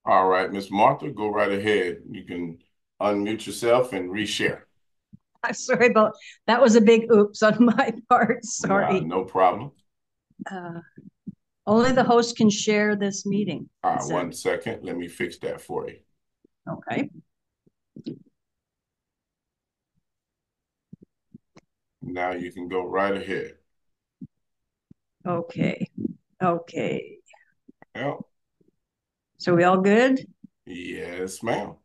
All right, Miss Martha, go right ahead. You can unmute yourself and reshare. I'm sorry about that. Was a big oops on my part. Nah, Sorry. no problem. Uh, Only the host can share this meeting, All it right, said. 1 second. Let me fix that for you. Okay. Now you can go right ahead. Okay. Okay. Well, So we all good? yes, ma'am.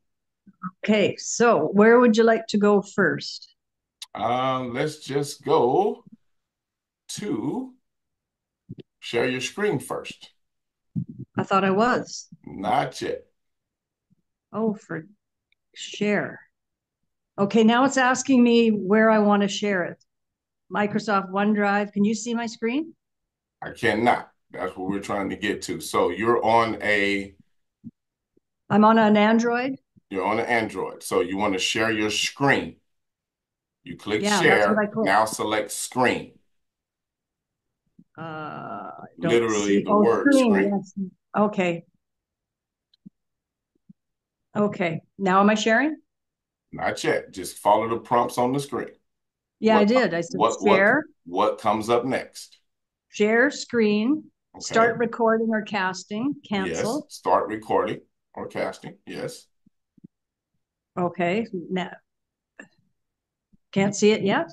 Okay. So where would you like to go first? Let's just go to share your screen first. I thought I was. Not yet. Oh, for share. Okay. Now it's asking me where I want to share it. Microsoft OneDrive. Can you see my screen? I cannot. That's what we're trying to get to. So I'm on an Android. you're on an Android. So you want to share your screen. You click Yeah, that's what I share. clicked. Now select screen. I don't Literally see. the Oh, word screen. screen. Yes. Okay. Okay. Now am I sharing? Not yet. Just follow the prompts on the screen. Yeah, I What did. I said what what share, what comes up next? share screen, Okay. start recording or casting, Yes. cancel. Start recording or casting. Yes. Okay. Now, can't see it yet.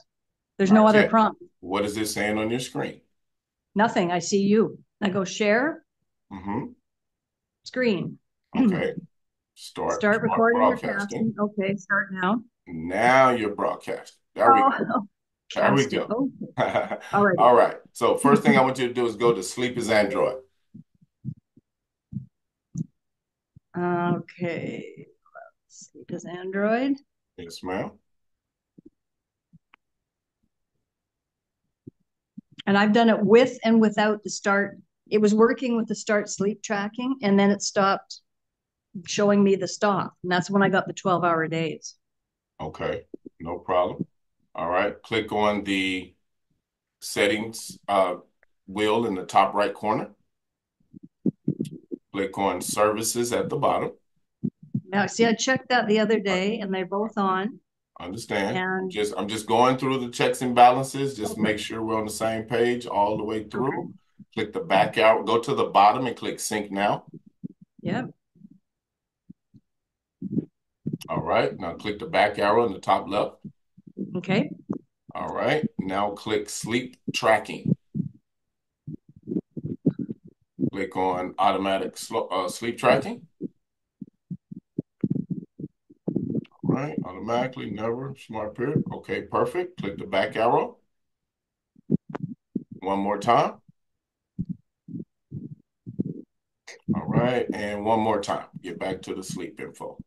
There's no Not other yet. prompt. What is it saying on your screen? Nothing. I see you. I go share Mm-hmm. screen. Okay. Start Start recording or broadcasting. casting. Okay. Start now. Now you're broadcasting. There we go. Oh, There we casting. go. Okay. All right. All right. So first thing I want you to do is go to Sleep is Android. Okay. Let's see. Does Android? Yes, ma'am. And I've done it with and without the start. It was working with the start sleep tracking, and then it stopped showing me the stop. And that's when I got the 12-hour days. Okay. No problem. All right. Click on the settings wheel in the top right corner. Click on services at the bottom. Now, see, I checked that the other day and they're both on. Understand. And I'm just going through the checks and balances. Just okay, make sure we're on the same page all the way through. okay. Click the back arrow, go to the bottom and click sync now. Yeah. All right. Now click the back arrow in the top left. Okay. All right. Now click sleep tracking. Click on automatic sleep tracking. All right. Automatically, never, smart period. Okay, perfect. Click the back arrow. One more time. All right. And one more time. Get back to the sleep info.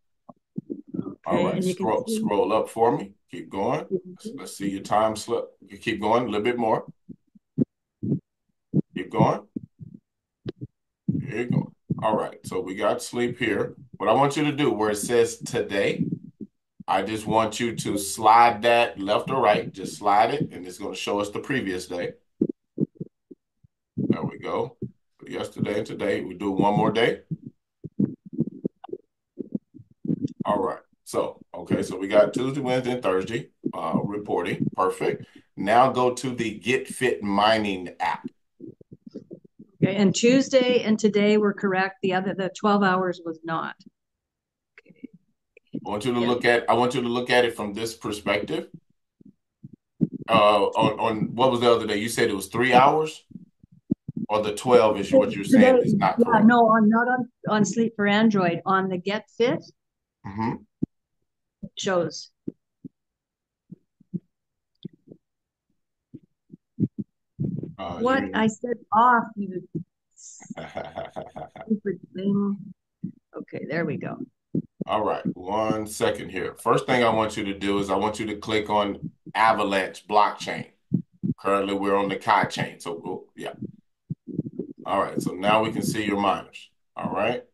All Okay. right. And you can see, Scroll up for me. Keep going. you can see. Let's see your time slip. You keep going a little bit more. Keep going. There you go. All right. So we got sleep here. What I want you to do where it says today, I just want you to slide that left or right. Just slide it, and it's going to show us the previous day. There we go. Yesterday and today. We do one more day. All right. So, okay. So we got Tuesday, Wednesday, and Thursday reporting. Perfect. Now go to the GetFit mining app. Okay. And Tuesday and today were correct. The 12 hours was not. Okay. Yeah. I want you to look at it from this perspective. On what was the other day? You said it was 3 hours, or the 12 is what you're saying Today, is not yeah, correct. no, on not on Sleep for Android. On the Get Fit, Mm-hmm. it shows what You I said off, you stupid thing. Okay, there we go. All right, 1 second here. First thing I want you to do is I want you to click on Avalanche blockchain. Currently, we're on the Kai chain. So, yeah. All right, so now we can see your miners. All right.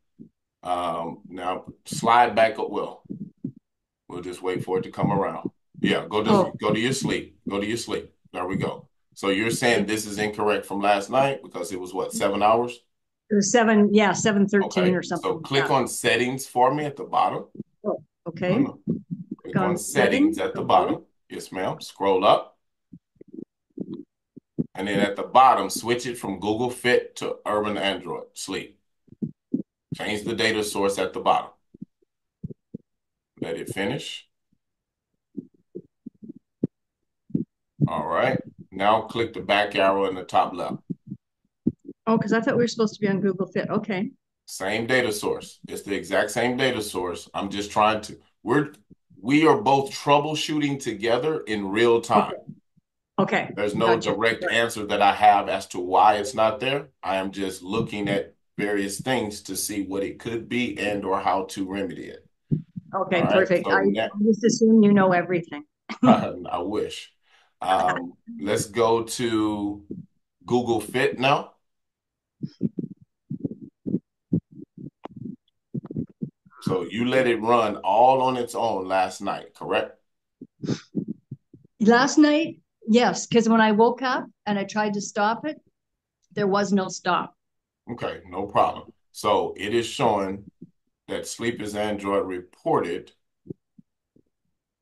Now slide back. Well, we'll just wait for it to come around. Yeah, Oh, go to your sleep. Go to your sleep. There we go. So you're saying okay. this is incorrect from last night because it was what, 7 hours? It was 7:13 Okay, or so something like click that. on settings for me at the bottom. Oh, No, okay. no. Click Click on on settings settings. at the Okay. bottom. Yes, ma'am. Scroll up. And then at the bottom, switch it from Google Fit to Urban Android Sleep. Change the data source at the bottom. Let it finish. All right. Now click the back arrow in the top left. Oh, because I thought we were supposed to be on Google Fit. Okay. Same data source. It's the exact same data source. I'm just trying to, we are both troubleshooting together in real time. Okay. Okay. There's no Gotcha. direct answer that I have as to why it's not there. I am just looking at various things to see what it could be and or how to remedy it. All Okay. right. Perfect. So I next, just assume you know everything. I wish. Let's go to Google Fit now. So you let it run all on its own last night, correct? Last night, yes, because when I woke up and I tried to stop it, there was no stop. Okay, no problem. So it is showing that Sleep is Android reported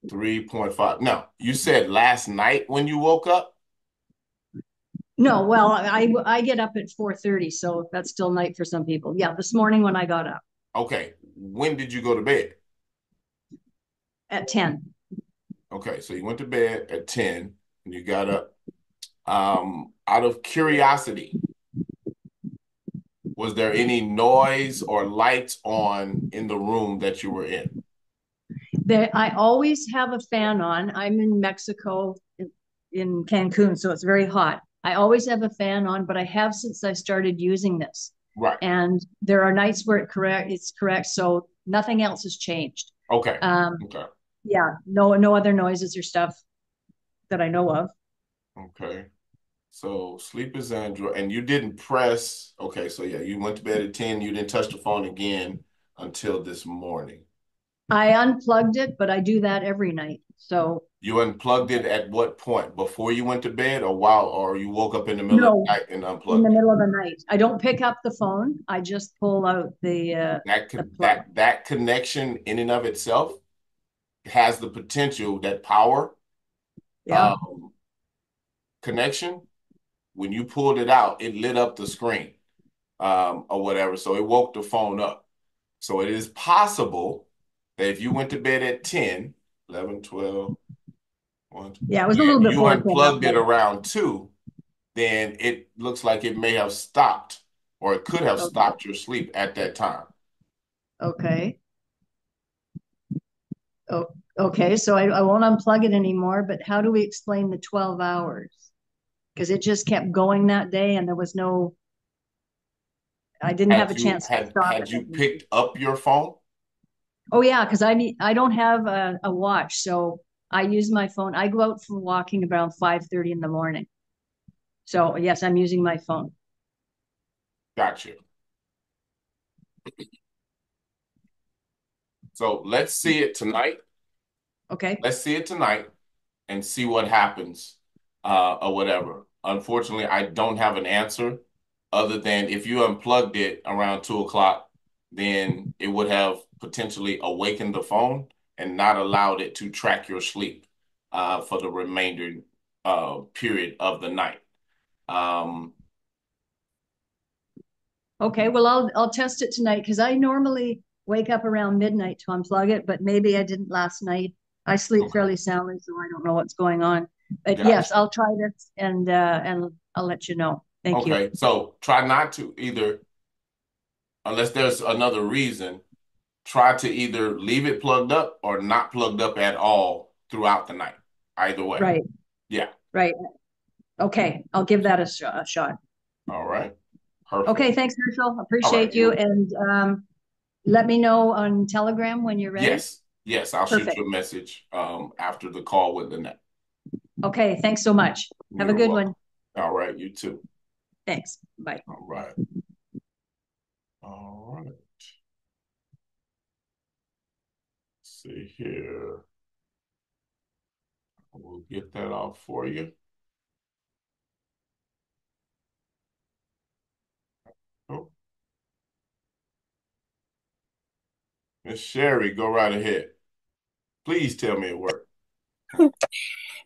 3.5. Now, you said last night when you woke up? No, well, I get up at 4:30, so that's still night for some people. Yeah, this morning when I got up Okay, when did you go to bed? at 10. Okay, so you went to bed at 10 and you got up. Out of curiosity, was there any noise or lights on in the room that you were in? I always have a fan on. I'm in Mexico in Cancun, so it's very hot. I always have a fan on, but I have since I started using this. Right. And there are nights where it's correct, so nothing else has changed. Okay. Um, Okay. yeah, no other noises or stuff that I know of. Okay. So sleep is Android, and you didn't press. Okay, so yeah, you went to bed at 10. You didn't touch the phone again until this morning. I unplugged it, but I do that every night. So You unplugged it at what point? Before you went to bed, or while, or you woke up in the middle of no, the night and in the unplugged it? middle of the night. I don't pick up the phone. I just pull out That the could plug. that connection in and of itself has the potential that power Yeah. um, connection. When you pulled it out, it lit up the screen or whatever, so it woke the phone up. So it is possible that if you went to bed at 10, 11, 12, 1, Yeah, it was a little and you before 10. unplugged it around 2, then it looks like it may have stopped or it could have Okay. stopped your sleep at that time. Okay. Oh, okay. So I won't unplug it anymore, but how do we explain the 12 hours? Because it just kept going that day and there was no, I didn't have Had a you chance to had stop had it. you picked up your phone? Oh yeah, because I don't have a watch, so I use my phone. I go out for walking around 5:30 in the morning. So yes, I'm using my phone. Gotcha. So let's see it tonight. Okay. Let's see it tonight and see what happens or whatever. Unfortunately, I don't have an answer other than if you unplugged it around 2 o'clock, then it would have potentially awakened the phone and not allowed it to track your sleep for the remainder period of the night. Um, Okay. Well, I'll test it tonight because I normally wake up around midnight to unplug it, but maybe I didn't last night. I sleep okay, fairly soundly, so I don't know what's going on. But yes, gotcha. I'll try this and I'll let you know. Thank you. Okay, so try not to either, unless there's another reason, try to either leave it plugged up or not plugged up at all throughout the night. Either way. Right. Yeah. Right. Okay. I'll give that a shot. All right. Perfect. Okay. Thanks, Herschel. All right. Appreciate you. You And let me know on Telegram when you're ready. yes. Yes, I'll shoot Perfect. you a message after the call with Lynette. Okay. Thanks so much. Have a You're good one. welcome. All right, you too. Thanks. Bye. All right. All right. Let's see here. We'll get that off for you. Oh. Miss Sherry, go right ahead. Please tell me it worked.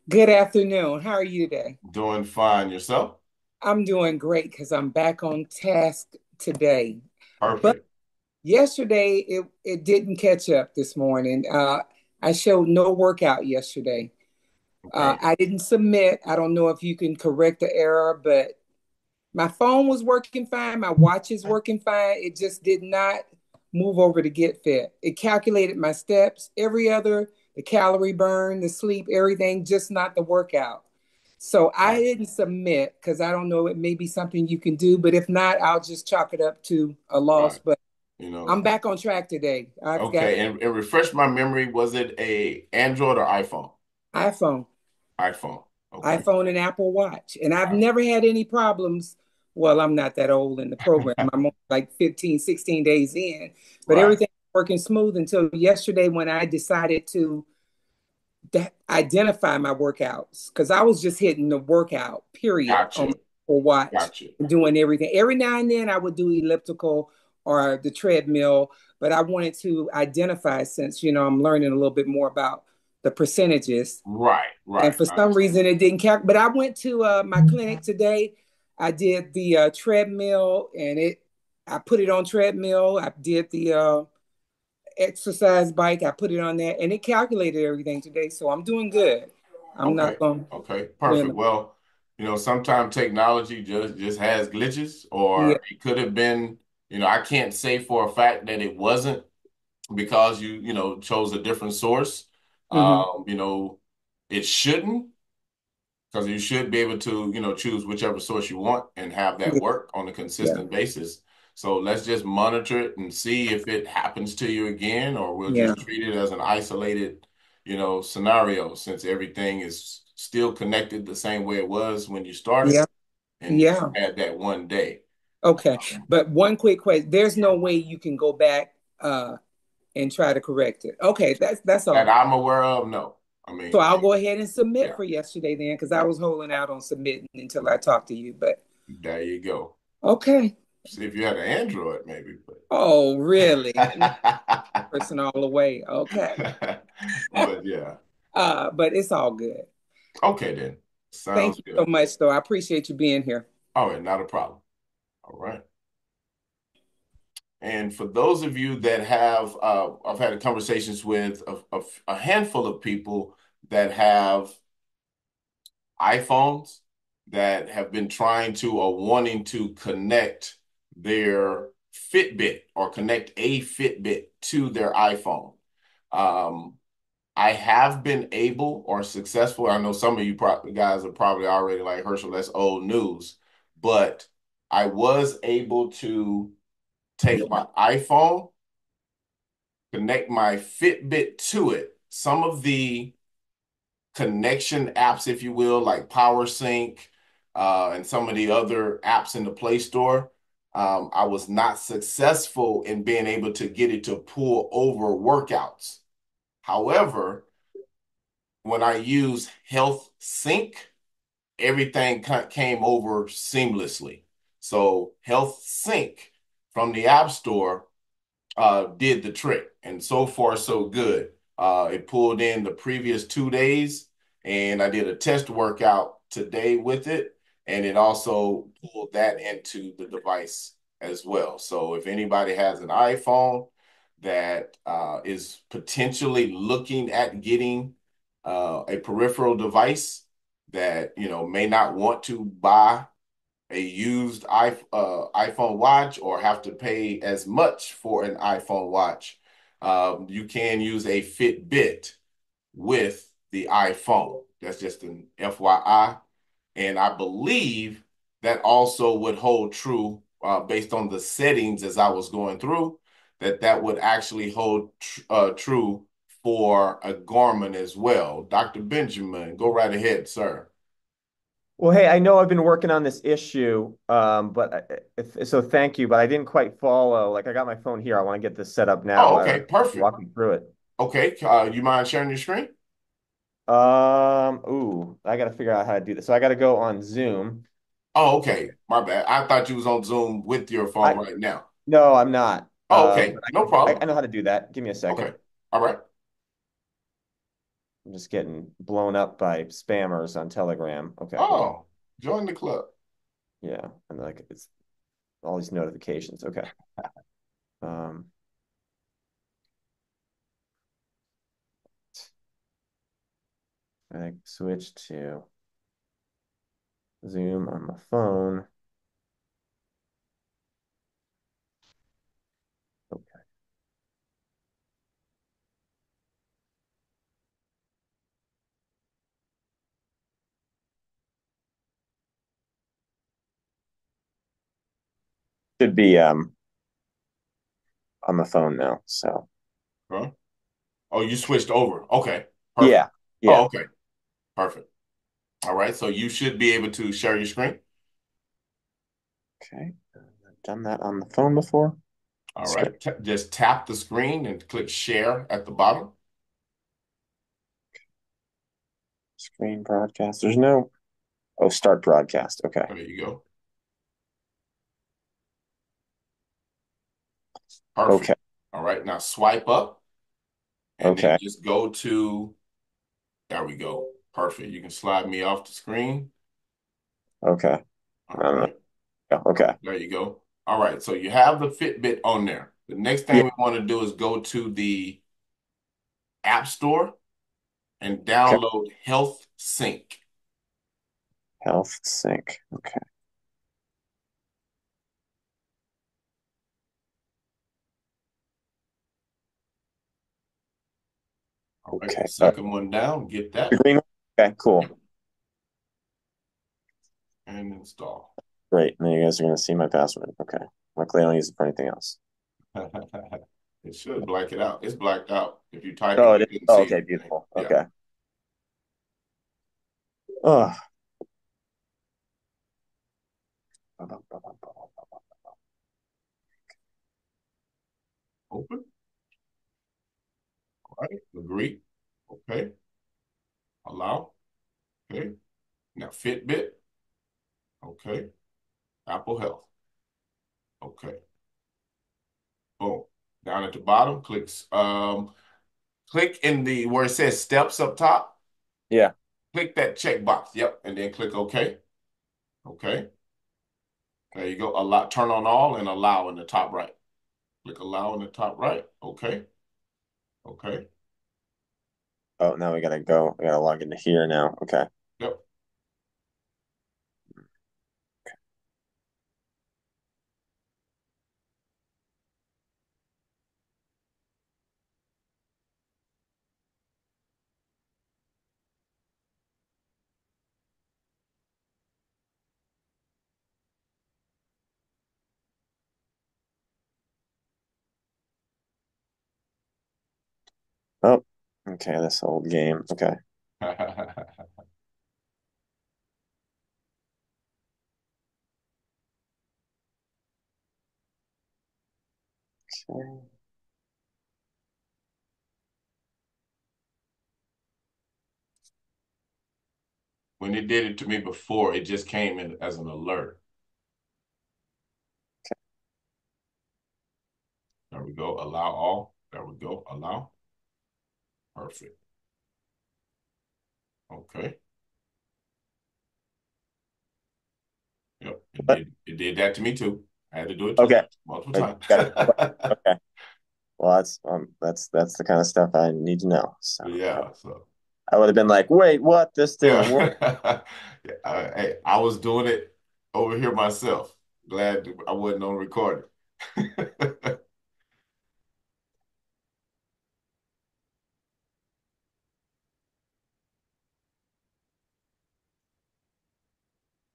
Good afternoon. How are you today? Doing fine yourself? I'm doing great because I'm back on task today. But Perfect. yesterday it didn't catch up this morning. I showed no workout yesterday. Okay. I didn't submit. I don't know if you can correct the error, but my phone was working fine. My watch is working fine. It just did not move over to GetFit. It calculated my steps, every other, the calorie burn, the sleep, everything, just not the workout. So I Right. didn't submit because I don't know, it may be something you can do, but if not, I'll just chalk it up to a loss. Right. But You know, I'm back on track today. I've got okay. And refresh my memory. Was it a Android or iPhone? iPhone. iPhone. Okay. iPhone and Apple Watch. And I've iPhone. never had any problems. Well, I'm not that old in the program. I'm like 15, 16 days in, but Right. everything working smooth until yesterday when I decided to identify my workouts because I was just hitting the workout period on my Gotcha. Apple Watch Gotcha. and doing everything. Every now and then I would do elliptical or the treadmill, but I wanted to identify since, I'm learning a little bit more about the percentages. Right. And Right. for I some understand. reason, it didn't count. But I went to my clinic today. I did the treadmill, and I put it on treadmill. I did the exercise bike. I put it on there, and it calculated everything today. So I'm doing good. I'm Okay. not going to Okay. complain. Perfect. Well, sometimes technology just has glitches, Yeah. or it could have been, I can't say for a fact that it wasn't because you chose a different source. Hmm. It shouldn't, because you should be able to choose whichever source you want and have that Yeah. work on a Yeah. consistent basis. So let's just monitor it and see if it happens to you again, or we'll Yeah. just treat it as an isolated scenario, since everything is still connected the same way it was when you started Yeah. and you just Yeah. had that one day. Okay. Um, But one quick question: there's no way you can go back and try to correct it. Okay. That's that all. I'm aware of, no. I So mean, I'll go ahead and submit yeah, for yesterday then, because I was holding out on submitting until I talked to you. But there you go. okay. See if you had an Android, maybe, Oh, really? Not but person all the way. Okay. but yeah. But it's all good. Okay, then. Thank Sounds you so good. much, though. I appreciate you being here. All right, not a problem. All right. And for those of you that have, I've had conversations with a handful of people that have iPhones that have been trying to or wanting to connect their Fitbit or connect a Fitbit to their iPhone. Um, I have been able or successful. I know some of you guys are probably already like, Herschel, that's old news, but I was able to take my iPhone, connect my Fitbit to it. Some of the connection apps, if you will, like PowerSync, and some of the other apps in the Play Store, I was not successful in being able to get it to pull over workouts. However, when I use Health Sync, everything came over seamlessly. So Health Sync from the App Store did the trick, and so far so good. It pulled in the previous 2 days, and I did a test workout today with it, and it also pulled that into the device as well. So if anybody has an iPhone that is potentially looking at getting a peripheral device that may not want to buy a used iPhone watch or have to pay as much for an iPhone watch, you can use a Fitbit with the iPhone. That's just an FYI. And I believe that also would hold true based on the settings as I was going through, that would actually hold true for a Garmin as well. Dr. Benjamin, go right ahead, sir. Well, hey, I know I've been working on this issue, so thank you, but I didn't quite follow. Like, I got my phone here. I want to get this set up now. Oh, okay, perfect. Walk me through it. Okay, you mind sharing your screen? I got to figure out how to do this. So I got to go on Zoom. Oh, okay. My bad. I thought you was on Zoom with your phone I right now. No, I'm not. Oh, okay. But No I problem. know how to do that. Give me a second. Okay. All right. I'm just getting blown up by spammers on Telegram. Okay, hold on. Oh, join the club. Yeah, and like it's all these notifications. Okay. Um, I switch to Zoom on my phone. Okay. Should be on the phone now. So Huh? Oh, you switched over. Okay. Perfect. yeah, yeah. Oh, okay. Perfect. All right. So you should be able to share your screen. Okay. I've done that on the phone before. All So right. Just tap the screen and click share at the bottom. screen broadcast. There's no start broadcast. Okay. There you go. Perfect. Okay. All right. Now swipe up and then Okay. just go to, there we go. Perfect. You can slide me off the screen. Okay. I All don't know. right. Yeah, okay. There you go. All right. So you have the Fitbit on there. The next Yeah. thing we want to do is go to the App Store and Okay. download Health Sync. Health sync. Okay. All right. Okay. Second one down. Get The that. green one? Okay, cool. Yep. And install. Great. Now you guys are gonna see my password. Okay. Luckily I don't use it for anything else. It should black it out. It's blacked out. If you type it, Oh, it you is. couldn't Oh, see okay, anything. beautiful. Yeah. Okay. Oh. Open. All right. Agree. Okay. Allow. Okay. Now Fitbit. Okay. Apple Health. Okay. Boom. Down at the bottom, click in the where it says steps up top. Yeah. Click that check box. Yep. And then click OK. Okay. There you go. Allow, turn on all and allow in the top right. Click allow in the top right. Okay. Okay. Oh, now we gotta go. We gotta log into here now. Okay. Yep. Oh, okay, this old game. Okay. Okay. When it did it to me before, it just came in as an alert. There we go. Allow all. There we go. Allow. Perfect. Okay. Yep. What? It did that to me too. I had to do it too. Okay. Multiple I times. got it. Okay. Well, that's the kind of stuff I need to know. So Yeah. So I would have been like, wait, what? This didn't work. yeah. Hey, I was doing it over here myself. Glad I wasn't on recording.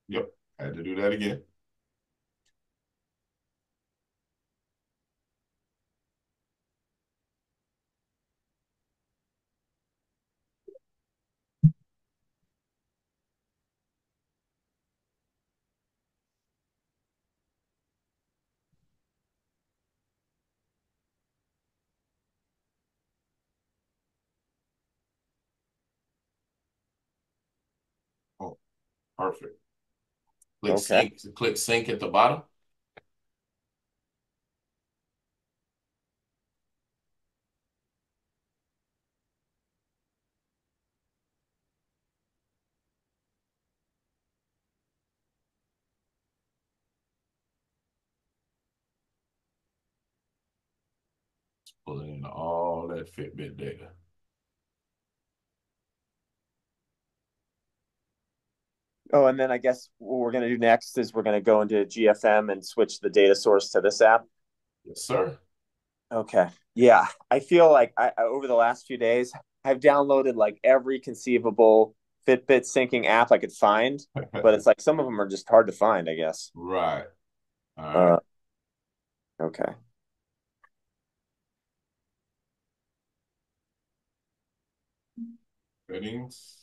Yep. Had to do that again. Oh, perfect. Okay. Click sync at the bottom. Pulling in all that Fitbit data. Oh, and then I guess what we're going to do next is we're going to go into GFM and switch the data source to this app. Yes, sir. Okay. Yeah. I feel like over the last few days, I've downloaded like every conceivable Fitbit syncing app I could find, but it's like some of them are just hard to find, I guess. Right. All right. Uh, okay. Settings.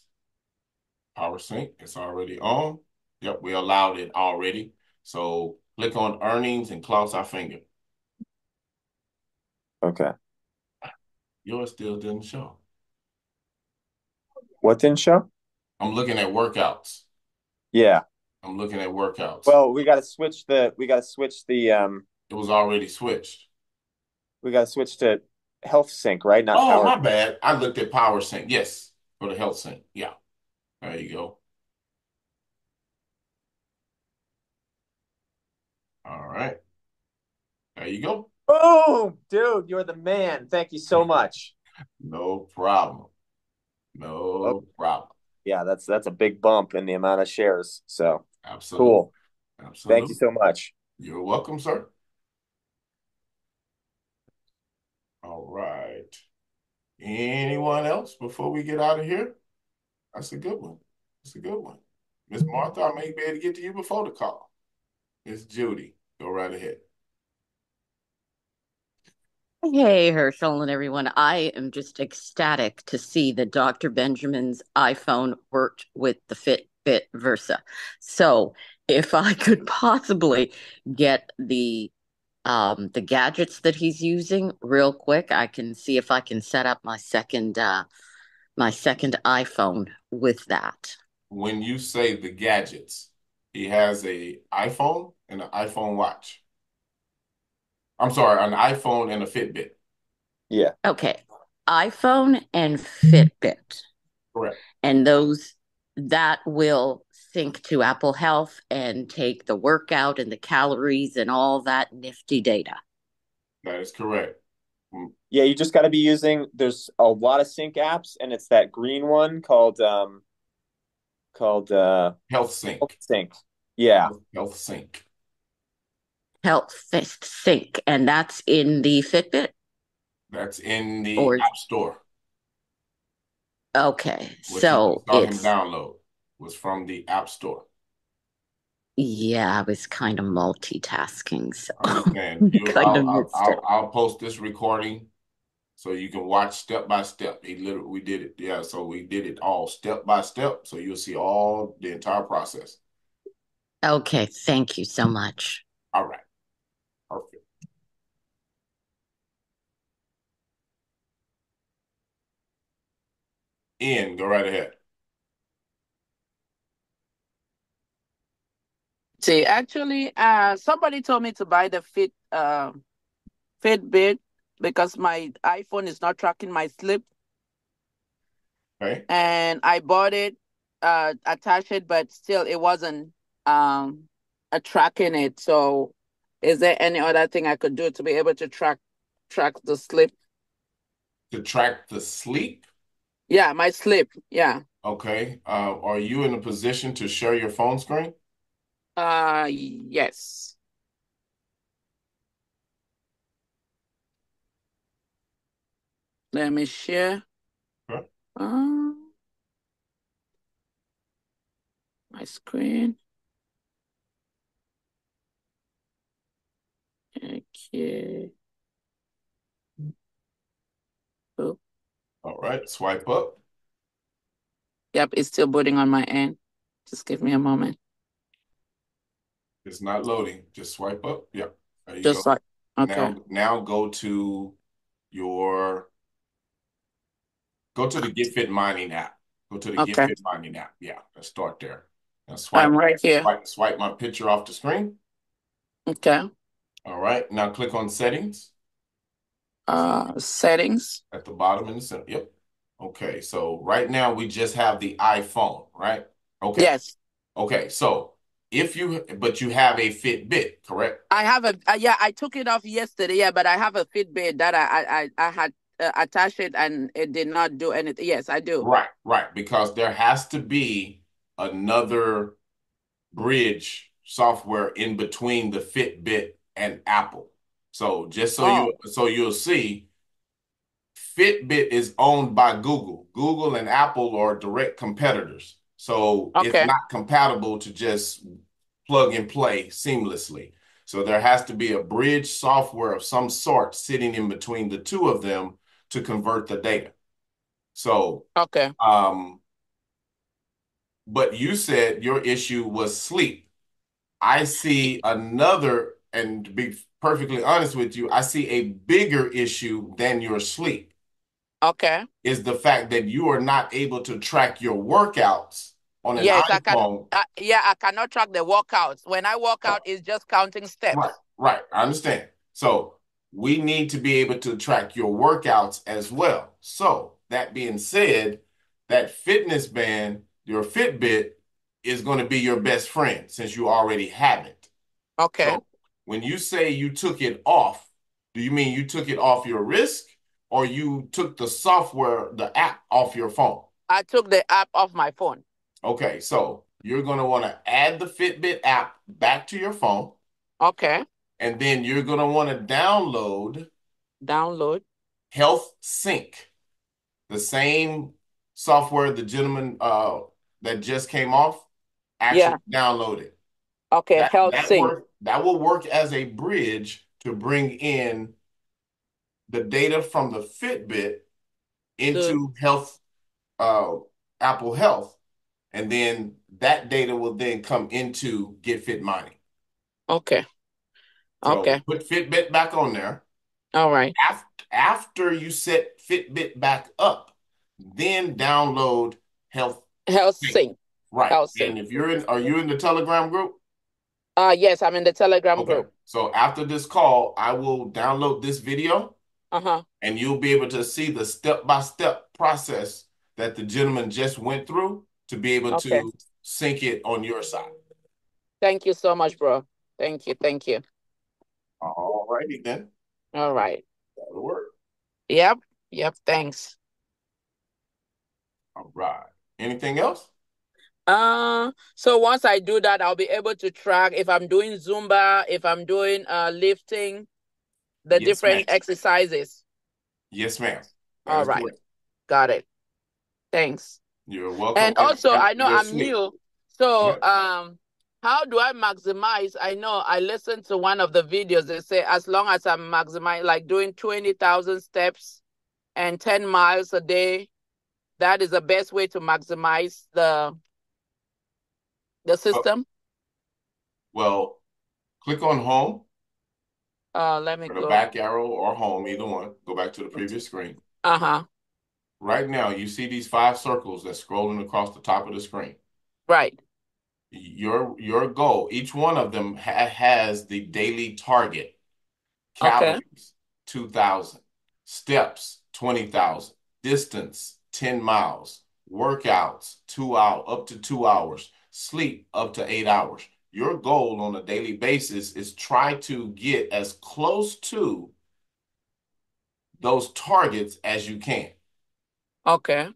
Power sync. It's already on. Yep, we allowed it already. So click on earnings and cross our finger. Okay. Yours still didn't show. What didn't show? I'm looking at workouts. Yeah. I'm looking at workouts. Well, we got to switch the It was already switched. we got to switch to health sync, right? Not Oh, power. my bad. I looked at power sync. Yes, for the health sync. Yeah. There you go. All right. There you go. Boom, dude, you're the man. Thank you so much. No problem. Okay. No problem. Yeah, that's a big bump in the amount of shares. So Absolutely. cool. Thank you Absolutely. so much. You're welcome, sir. All right. Anyone else before we get out of here? That's a good one. That's a good one. Miss Martha, I may be able to get to you before the call. Miss Judy, go right ahead. Hey, Herschel and everyone. I am just ecstatic to see that Dr. Benjamin's iPhone worked with the Fitbit Versa. So, if I could possibly get the gadgets that he's using real quick, I can see if I can set up my second iPhone with that. When you say the gadgets, he has a iPhone and an iPhone watch. I'm sorry, an iPhone and a Fitbit. Yeah. Okay. iPhone and Fitbit. Correct. And those that will sync to Apple Health and take the workout and the calories and all that nifty data. That is correct. Yeah, you just got to be using there's a lot of sync apps and it's that green one called Health Health Sync. Sync. Yeah. Health Sync. Health Sync, and that's in the Fitbit, That's in the or App Store. okay, What you so saw him it's download was from the App Store. yeah, I was kind of multitasking, so I understand. kind of missed it. I'll post this recording so you can watch step by step. We did it. Yeah, so we did it all step by step. So you'll see all the entire process. Okay, thank you so much. All right. Perfect. Ian, go right ahead. See, actually, somebody told me to buy the Fitbit because my iPhone is not tracking my sleep, Okay. and I bought it, attached it, but still it wasn't tracking it. So, is there any other thing I could do to be able to track the sleep? To track the sleep. Yeah, my sleep. Yeah. Okay. Are you in a position to share your phone screen? Yes. Let me share. Okay. My screen. Okay. Oh, All right. Swipe up. yep, it's still booting on my end. Just give me a moment. It's not loading. Just swipe up. Yep. There you Just go. like, okay. Now go to the GetFit mining app. Go to the Okay. GetFit mining app. Yeah, let's start there. Now I'm right here. swipe my picture off the screen. Okay. All right. Now click on settings Settings. at the bottom in the center. Yep. Okay. So right now we just have the iPhone, right? Okay. Yes. Okay. So But you have a Fitbit, correct? I have yeah, I took it off yesterday, yeah, but I have a Fitbit that I had attached it and it did not do anything. Yes, I do. Right, right. Because there has to be another bridge software in between the Fitbit and Apple. So just Oh, so you'll see, Fitbit is owned by Google. Google and Apple are direct competitors. So it's okay, not compatible to just plug and play seamlessly. So there has to be a bridge software of some sort sitting in between the two of them to convert the data. So, okay. but you said your issue was sleep. I see another, and to be perfectly honest with you, I see a bigger issue than your sleep Okay. is the fact that you are not able to track your workouts on an Yes, I can. iPhone. Yeah, I cannot track the workouts. When I work out, it's just counting Right, steps. right. I understand. So we need to be able to track your workouts as well. So that being said, that fitness band, your Fitbit, is going to be your best friend since you already have it. Okay. So when you say you took it off, do you mean you took it off your wrist or you took the software, the app off your phone? I took the app off my phone. Okay, so you're going to want to add the Fitbit app back to your phone, Okay. and then you're going to want to download Download. Health Sync, the same software the gentleman that just came off actually Yeah. downloaded. Okay. Health sync. That will work as a bridge to bring in the data from the Fitbit To into Health uh, Apple Health, and then that data will then come into GetFit Mining. okay. So Okay. put Fitbit back on there. All right. After you set Fitbit back up, then download Health Health Sync. sync. Right. Health sync. And if are you in the Telegram group? Yes, I'm in the Telegram Okay. group. So after this call, I will download this video Uh-huh. and you'll be able to see the step-by-step process that the gentleman just went through to be able Okay. to sync it on your side. Thank you so much, bro. Thank you. Thank you. All righty then. All right. That'll work. Yep. Yep. Thanks. All right. Anything else? So once I do that, I'll be able to track if I'm doing Zumba, if I'm doing lifting, the Yes, ma'am. different exercises. Yes, ma'am. That All is right. correct. Got it. Thanks. You're welcome. And also, And I know your I'm sleep. new. So, Yeah. how do I maximize? I know I listened to one of the videos. They say as long as I'm maximizing, like doing 20,000 steps and 10 miles a day, that is the best way to maximize the system. Well, click on home Let me or the go. back arrow or home, either one. Go back to the previous screen. Uh-huh. Right now, you see these 5 circles that's scrolling across the top of the screen. Right. Your goal, each one of them has the daily target. Okay. Calories, 2,000. Steps, 20,000. Distance, 10 miles. Workouts, 2 hours, up to 2 hours. Sleep, up to 8 hours. Your goal on a daily basis is try to get as close to those targets as you can. Okay.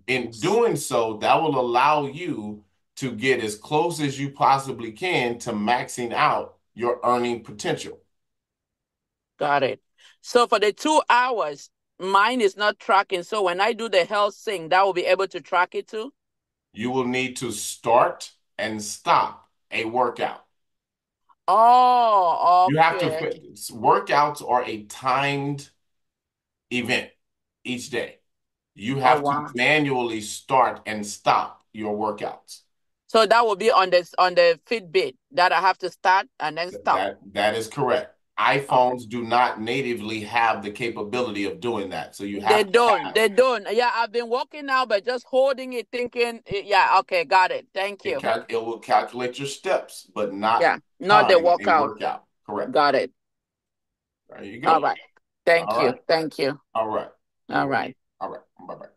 In doing so, that will allow you to get as close as you possibly can to maxing out your earning potential. Got it. So for the 2 hours, mine is not tracking. So when I do the health sync, that will be able to track it too? You will need to start and stop a workout. Oh, You have to okay. workouts are a timed event each day. You Oh, have to wow. manually start and stop your workouts. So that will be on the Fitbit that I have to start and then stop. That is correct. Okay. iPhones do not natively have the capability of doing that. So you They have to don't. have They don't. Yeah, I've been working now, but just holding it, thinking, yeah, okay, got it. Thank you. it will calculate your steps, but not Yeah, not the time a workout. workout. Correct. Got it. There you All go. right. Thank All you. right. Thank you. All right. All right. All right. Bye-bye.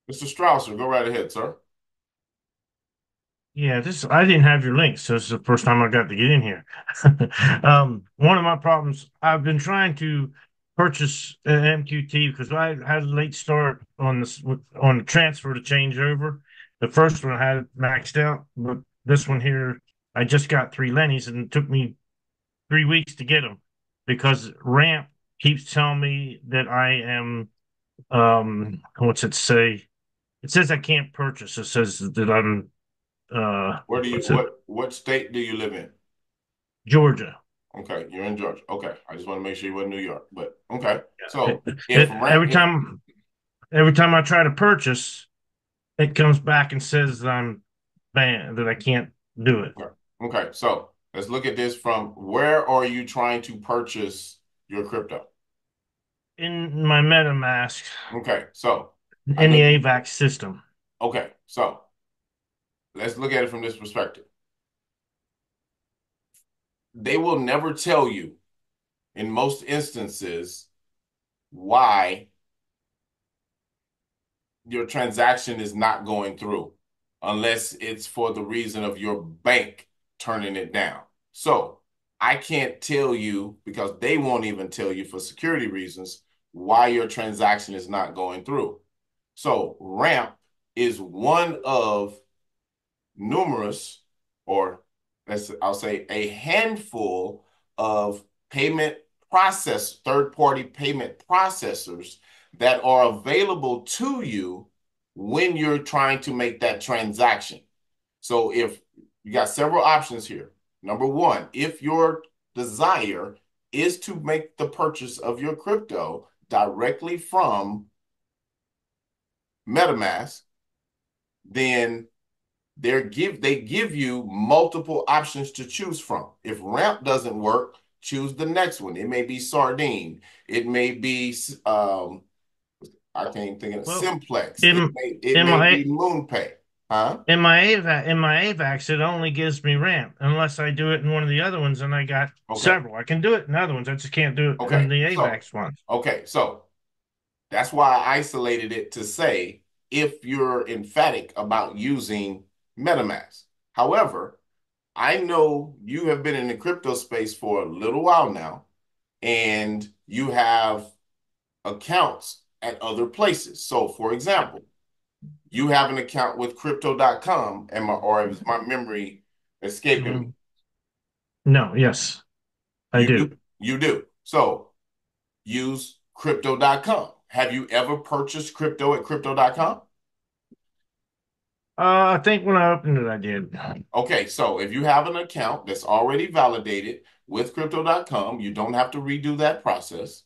Mr. Strausser, go right ahead, sir. Yeah, this I didn't have your link, so this is the first time I got to get in here. One of my problems, I've been trying to purchase an MQT because I had a late start on on the transfer to change over. The first one I had it maxed out, but this one here, I just got three Lennies and it took me 3 weeks to get them because Ramp keeps telling me that I am what's it say? It says I can't purchase. It says that I'm Where do you what's it? what state do you live in? Georgia. Okay, you're in Georgia. Okay, I just want to make sure you were in New York. But okay, so It, if rent, every time I try to purchase, it comes back and says that I'm banned, that I can't do it. okay, so let's look at this from where are you trying to purchase your crypto? In my MetaMask, Okay, so I in know the you. AVAX system. Okay, so let's look at it from this perspective. They will never tell you, in most instances, why your transaction is not going through unless it's for the reason of your bank turning it down. So I can't tell you because they won't even tell you for security reasons why your transaction is not going through. So Ramp is one of numerous, or I'll say a handful of third-party payment processors that are available to you when you're trying to make that transaction. So if you got several options here. Number one, if your desire is to make the purchase of your crypto directly from MetaMask, then they give you multiple options to choose from. If Ramp doesn't work, choose the next one. It may be Sardine. It may be I can't even think of it, Well, Simplex. in It in may my be MoonPay. Huh? AVAX, it only gives me ramp unless I do it in one of the other ones, and I got Okay. several. I can do it in other ones. I just can't do it in Okay. the So AVAX one. okay. So that's why I isolated it to say if you're emphatic about using MetaMask. However, I know you have been in the crypto space for a little while now, and you have accounts at other places. So, for example, you have an account with crypto.com, or is my memory escaping me? Mhm. No, yes, I You do. do. You do. So, use crypto.com. Have you ever purchased crypto at crypto.com? I think when I opened it, I did. Okay, so if you have an account that's already validated with crypto.com, you don't have to redo that process.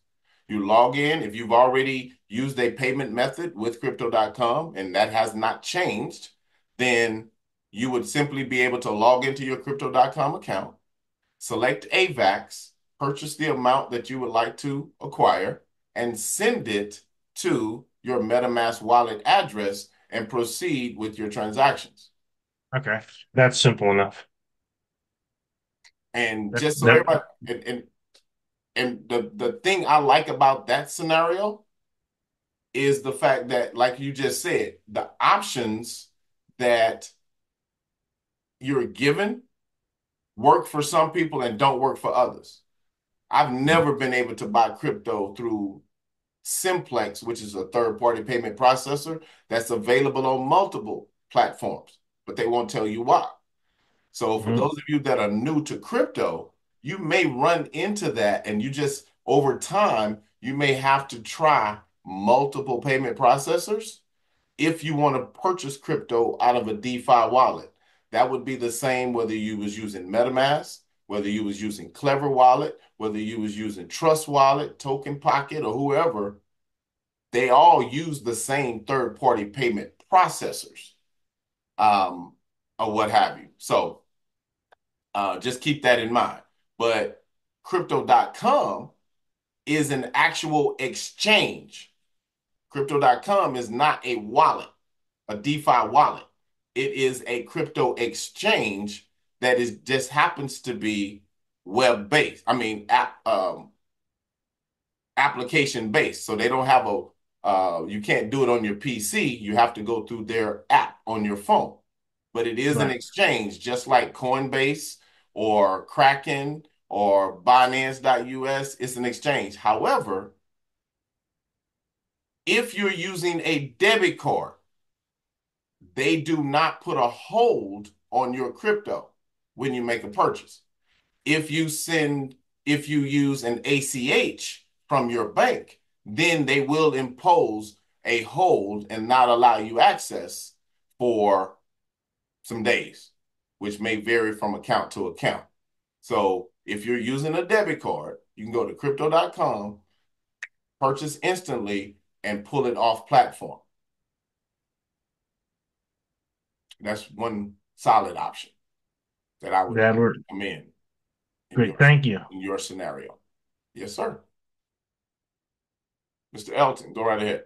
You log in. If you've already used a payment method with crypto.com and that has not changed, then you would simply be able to log into your crypto.com account, select AVAX, purchase the amount that you would like to acquire, and send it to your MetaMask wallet address and proceed with your transactions. Okay, that's simple enough. And That just so that everybody, and the thing I like about that scenario is the fact that, like you just said, the options that you're given work for some people and don't work for others. I've never been able to buy crypto through Simplex, which is a third-party payment processor that's available on multiple platforms, but they won't tell you why. So for Mhm. those of you that are new to crypto, you may run into that and you just over time, you may have to try multiple payment processors if you want to purchase crypto out of a DeFi wallet. That would be the same whether you was using MetaMask, whether you was using Clever Wallet, whether you was using Trust Wallet, Token Pocket, or whoever. They all use the same third-party payment processors, um, or what have you. So just keep that in mind. But crypto.com is an actual exchange. Crypto.com is not a wallet, a DeFi wallet. It is a crypto exchange that is just happens to be web based. I mean, application based. So they don't have You can't do it on your PC. You have to go through their app on your phone. But it is an Right. exchange, just like Coinbase or Kraken or Binance.us. It's an exchange. However, if you're using a debit card, they do not put a hold on your crypto when you make a purchase. If you send, if you use an ACH from your bank, then they will impose a hold and not allow you access for some days, which may vary from account to account. So if you're using a debit card, you can go to crypto.com, purchase instantly, and pull it off platform. That's one solid option that I would That worked. recommend Great. Thank you. in your scenario. Yes, sir. Mr. Elton, go right ahead.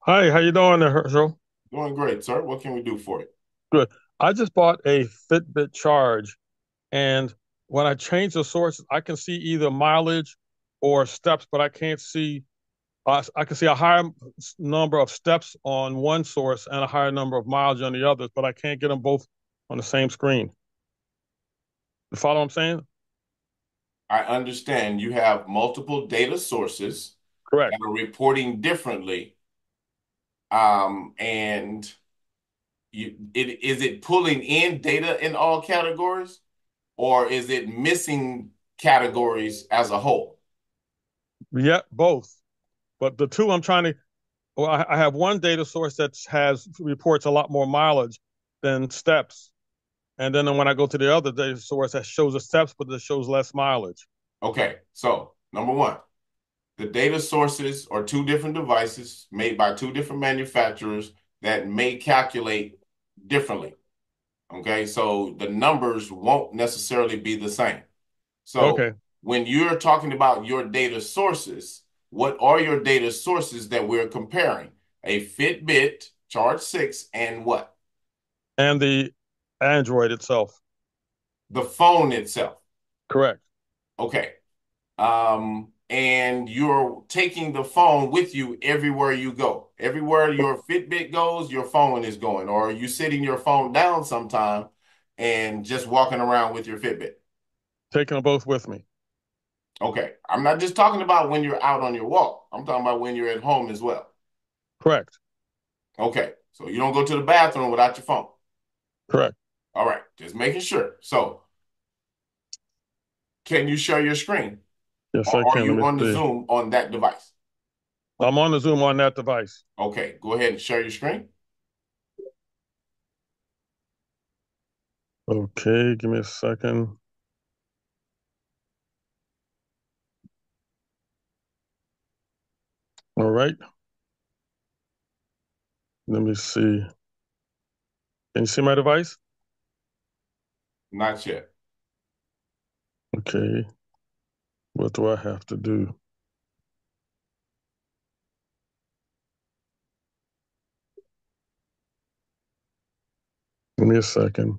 Hi, how you doing there, Herschel? Doing great, sir. What can we do for you? Good. I just bought a Fitbit Charge, and when I change the sources, I can see either mileage or steps, but I can't see. I can see a higher number of steps on one source and a higher number of mileage on the others, but I can't get them both on the same screen. You follow what I'm saying? I understand you have multiple data sources Correct. that are reporting differently. And is it pulling in data in all categories, or is it missing categories as a whole? Yeah, both. But the two I'm trying to, well, I have one data source that has reports a lot more mileage than steps. And then when I go to the other data source, that shows the steps, but it shows less mileage. Okay, so number one, the data sources are two different devices made by two different manufacturers that may calculate differently. Okay, so the numbers won't necessarily be the same. So Okay. when you're talking about your data sources, what are your data sources that we're comparing? A Fitbit, Charge 6, and what? And the Android itself. The phone itself. Correct. Okay. And you're taking the phone with you everywhere you go. Everywhere your Fitbit goes, your phone is going. Or are you sitting your phone down sometime and just walking around with your Fitbit? Taking them both with me. Okay. I'm not just talking about when you're out on your walk. I'm talking about when you're at home as well. Correct. Okay. So you don't go to the bathroom without your phone. Correct. All right. Just making sure. So can you share your screen? Yes, I Or are can. Let you me on the see. Zoom on that device? I'm on the Zoom on that device. Okay. Go ahead and share your screen. Okay, give me a second. All right. Let me see. Can you see my device? Not yet. Okay. What do I have to do? Give me a second.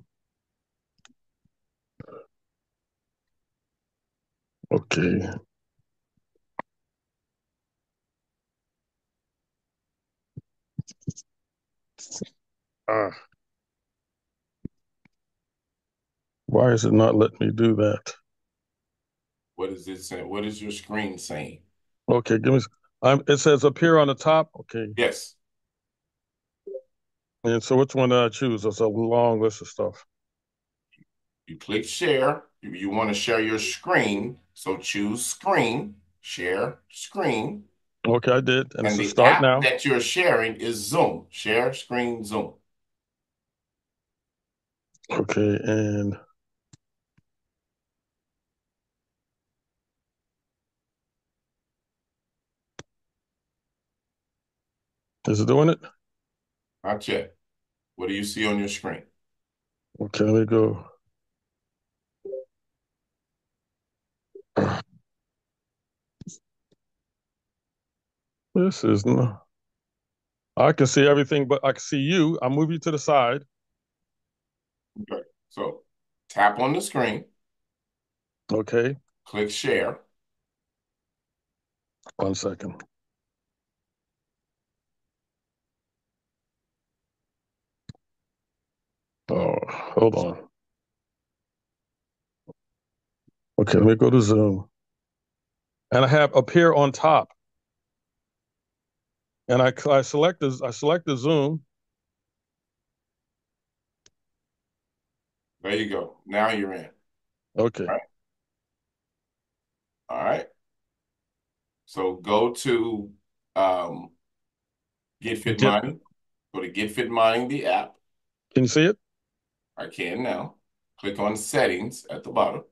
Okay. Ah, why is it not letting me do that? What is it saying? What is your screen saying? Okay, give me. It says appear on the top. Okay. Yes. And so which one did I choose? It's a long list of stuff. You click share. You want to share your screen. So choose screen, share screen. Okay, I did. And it And says the start app now. that you're sharing is Zoom. Share screen Zoom. Okay, and is it doing it? Not yet. What do you see on your screen? Okay, let me go. This is no. I can see everything, but I can see you. I move you to the side. Okay. So tap on the screen, Okay. Click share. 1 second. Oh, hold on. Okay, let me go to Zoom. And I have appear on top. And I select the Zoom. There you go. Now you're in. Okay. All right. All right. So go to GetFit Get, Mining. Go to GetFit Mining, the app. can you see it? I can now. Click on settings at the bottom.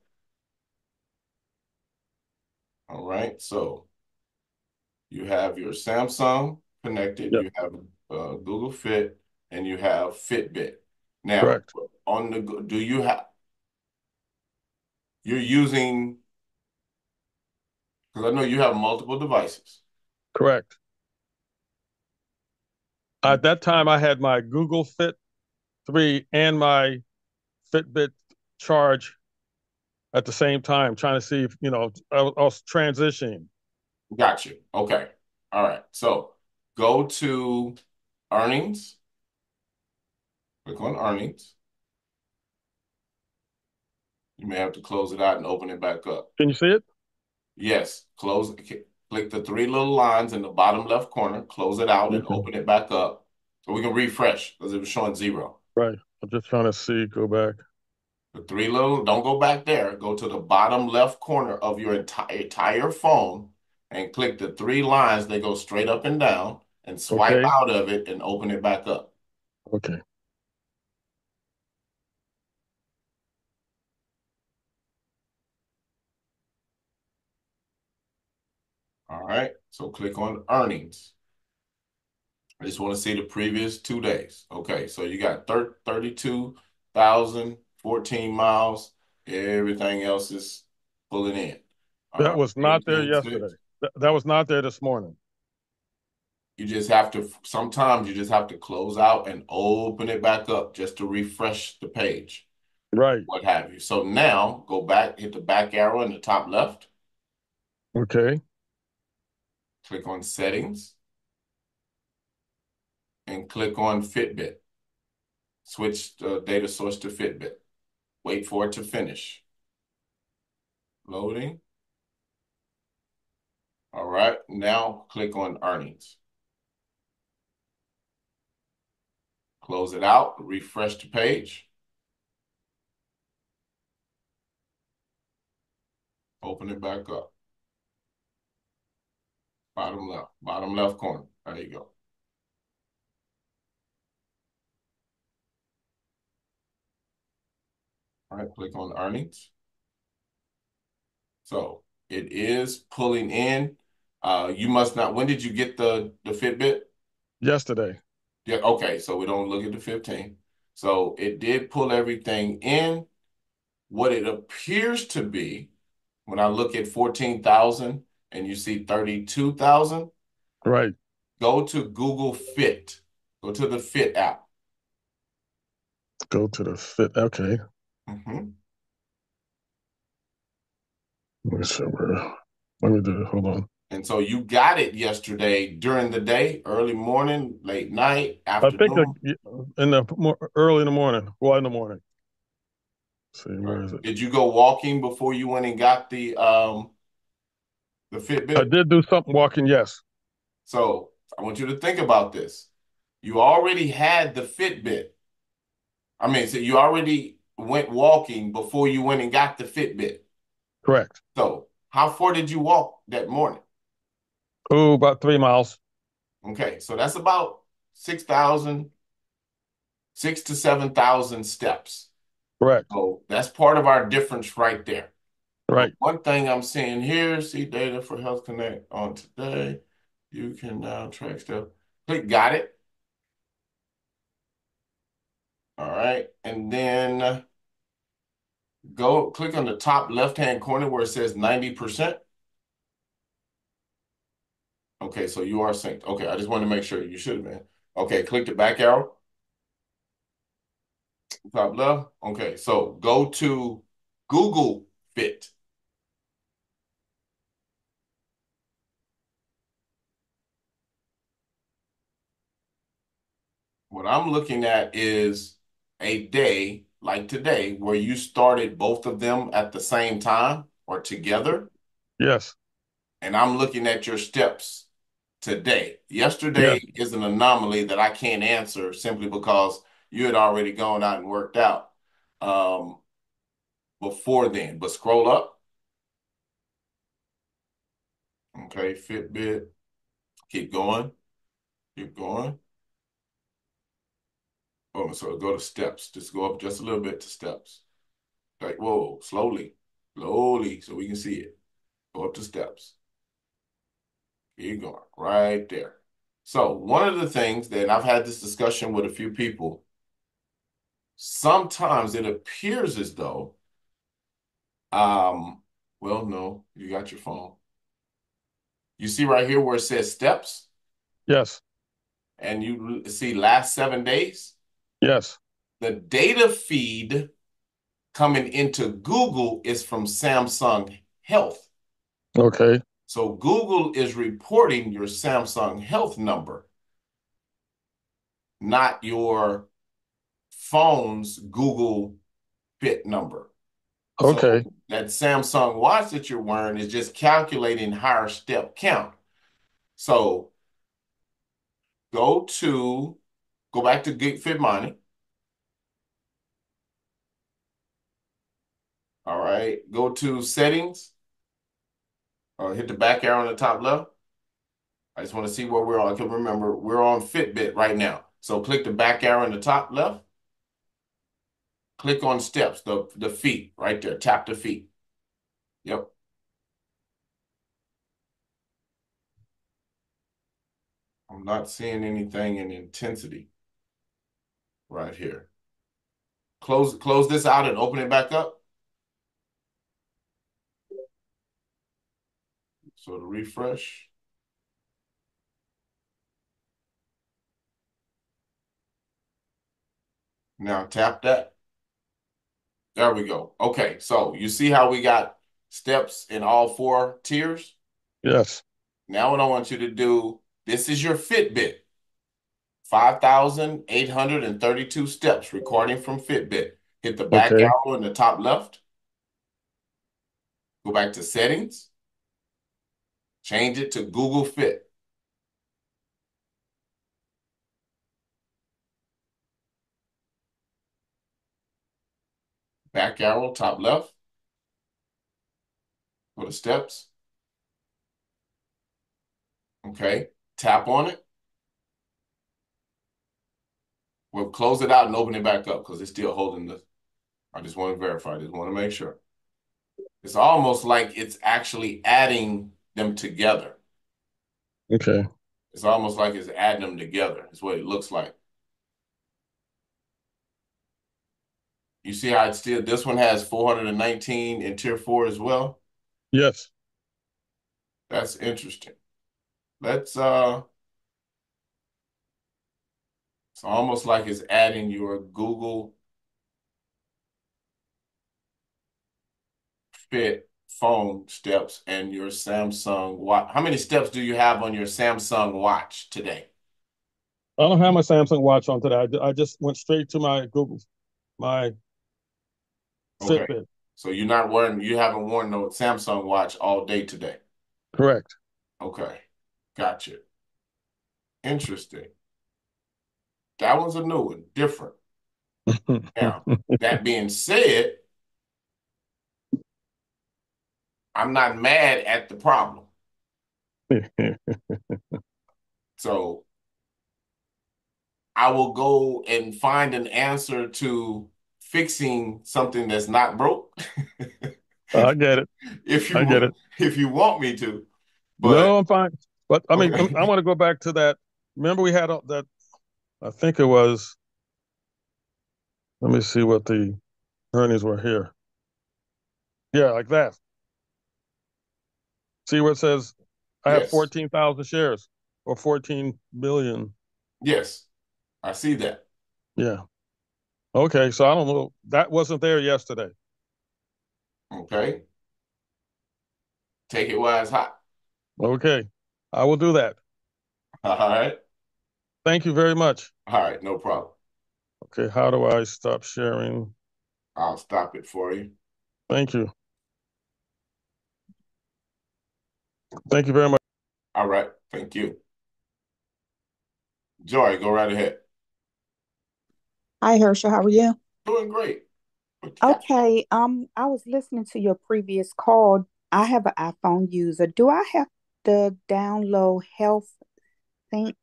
All right. So you have your Samsung connected, Yep. you have Google Fit, and you have Fitbit. Now, Correct. on the do you have you're using because I know you have multiple devices. Correct. At that time, I had my Google Fit 3 and my Fitbit Charge at the same time, trying to see if, I was transitioning. Got you. Okay. All right. So go to earnings. Click on earnings. You may have to close it out and open it back up. Can you see it? Yes. Click the three little lines in the bottom left corner, close it out and Okay. open it back up. So we can refresh because it was showing 0. Right. I'm just trying to see, go back. The three little, don't go back there. Go to the bottom left corner of your entire phone and click the three lines. They go straight up and down and swipe Okay. out of it and open it back up. Okay. All right. So click on earnings. I just want to see the previous 2 days. Okay. So you got 32,014 miles. Everything else is pulling in. All That right. was not there 18.6. yesterday. That was not there this morning. You just have to, sometimes you just have to close out and open it back up just to refresh the page, Right. what have you. So now go back, hit the back arrow in the top left, Okay. click on settings, and click on Fitbit. Switch the data source to Fitbit. Wait for it to finish. Loading. All right, now click on earnings. Close it out, refresh the page. Open it back up. Bottom left corner. There you go. All right, click on earnings. So it is pulling in. You must not, when did you get the Fitbit? Yesterday. Yeah, okay, so we don't look at the 15. So it did pull everything in. What it appears to be, when I look at 14,000 and you see 32,000, Right. go to Google Fit. Go to the Fit app. Go to the Fit. Okay. Mm-hmm. Let me do it. Hold on. And so you got it yesterday during the day, early morning, late night, I think afternoon. in the early in the morning. Well, in the morning. Let's see, where is it? Did you go walking before you went and got the I Fitbit? did do something walking. Yes. So I want you to think about this. You already had the Fitbit. I mean, so you already went walking before you went and got the Fitbit. Correct. So how far did you walk that morning? Oh, about 3 miles. Okay, so that's about 6,000, 6 to 7,000 steps. Correct. So that's part of our difference right there. But Right. one thing I'm seeing here, see data for Health Connect on today. You can now track stuff. Click got it. All right. And then go click on the top left-hand corner where it says 90%. Okay, so you are synced. Okay, I just wanted to make sure you should have been. Okay, click the back arrow. Top left. Okay, so go to Google Fit. What I'm looking at is a day like today where you started both of them at the same time or together. Yes. And I'm looking at your steps today. Yesterday Yes. is an anomaly that I can't answer simply because you had already gone out and worked out before then. But scroll up. Okay, Fitbit. Keep going. Keep going. Oh, so go to steps. Just go up just a little bit to steps. Like, whoa, slowly, slowly, so we can see it. Go up to steps. Keep going. Right there. So one of the things that I've had this discussion with a few people, sometimes it appears as though, well, no, you got your phone. You see right here where it says steps, Yes. and you see last 7 days. Yes. The data feed coming into Google is from Samsung Health. Okay. So Google is reporting your Samsung Health number, not your phone's Google Fit number. So Okay. that Samsung watch that you're wearing is just calculating higher step count. So go back to GetFit Money. All right. Go to settings or hit the back arrow on the top left. I just want to see where we're on. I can remember we're on Fitbit right now. So click the back arrow in the top left. Click on steps, the feet right there. Tap the feet. Yep. I'm not seeing anything in intensity right here. Close this out and open it back up. So to refresh. Now tap that. There we go. Okay, so you see how we got steps in all 4 tiers? Yes. Now what I want you to do, this is your Fitbit. 5,832 steps recording from Fitbit. Hit the back Okay. arrow in the top left. Go back to settings. Change it to Google Fit. Back arrow, top left. Go to steps. Okay. Tap on it. We'll close it out and open it back up because it's still holding the. I just want to verify. I just want to make sure. It's almost like it's actually adding them together. Okay. It's almost like it's adding them together. Is what it looks like. You see how it's still, this one has 419 in tier 4 as well? Yes. That's interesting. Let's it's almost like it's adding your Google Fit phone steps and your Samsung watch. How many steps do you have on your Samsung watch today? I don't have my Samsung watch on today. I just went straight to my Google, my Okay. Fitbit. So you haven't worn no Samsung watch all day today. Correct. Okay. Gotcha. Interesting. That one's a new one, different. Now, that being said, I'm not mad at the problem. So I will go and find an answer to fixing something that's not broke. I get it. if I get you it. if you want me to. But No, I'm fine. But I mean, I okay. want to go back to that. Remember, we had that. I think it was. Let me see what the earnings were here. Yeah, like that. See where it says I have Yes. 14,000 shares or 14 billion. Yes. I see that. Yeah. Okay. So I don't know. That wasn't there yesterday. Okay. Take it while it's hot. Okay. I will do that. All right. Thank you very much. All right, no problem. Okay, how do I stop sharing? I'll stop it for you. Thank you. Thank you very much. All right, thank you. Joy, go right ahead. Hi, Herschel. How are you? Doing great. What you got? Okay. I was listening to your previous call. I have an iPhone user. Do I have to download Health Sync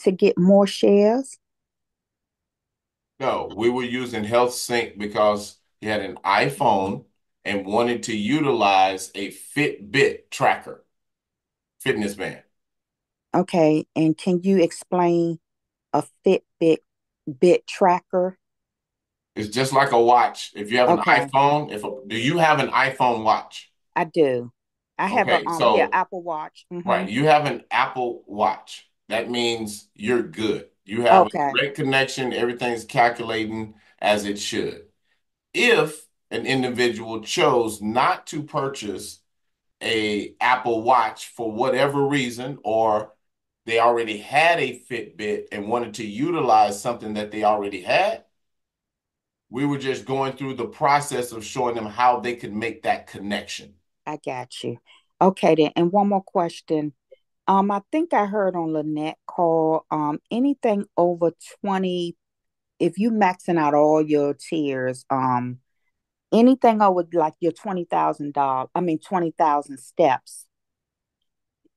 to get more shares? No, we were using Health Sync because he had an iPhone and wanted to utilize a Fitbit tracker, fitness band. Okay. And can you explain a Fitbit tracker? It's just like a watch. If you have an Okay, iPhone, do you have an iPhone watch? I do. I have a Okay, yeah, so Apple Watch. right, you have an Apple Watch. That means you're good. You have a Okay. great connection, everything's calculating as it should. If an individual chose not to purchase a Apple Watch for whatever reason, or they already had a Fitbit and wanted to utilize something that they already had, we were just going through the process of showing them how they could make that connection. I got you. Okay then. And one more question. I think I heard on Lynette call, anything over 20, if you maxing out all your tiers, anything over like your $20,000, I mean 20,000 steps,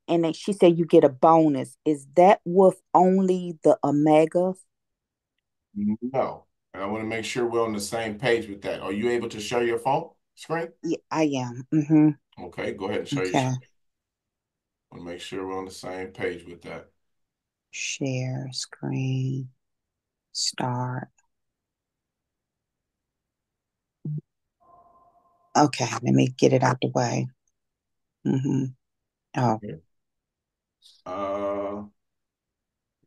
and then she said you get a bonus. Is that with only the Omegas? No. And I want to make sure we're on the same page with that. Are you able to share your phone screen? Yeah, I am. Mm-hmm. Okay, go ahead and show your Okay. screen. I want to make sure we're on the same page with that. Share screen. Start. Okay, let me get it out the way. Mm-hmm. Oh, Okay.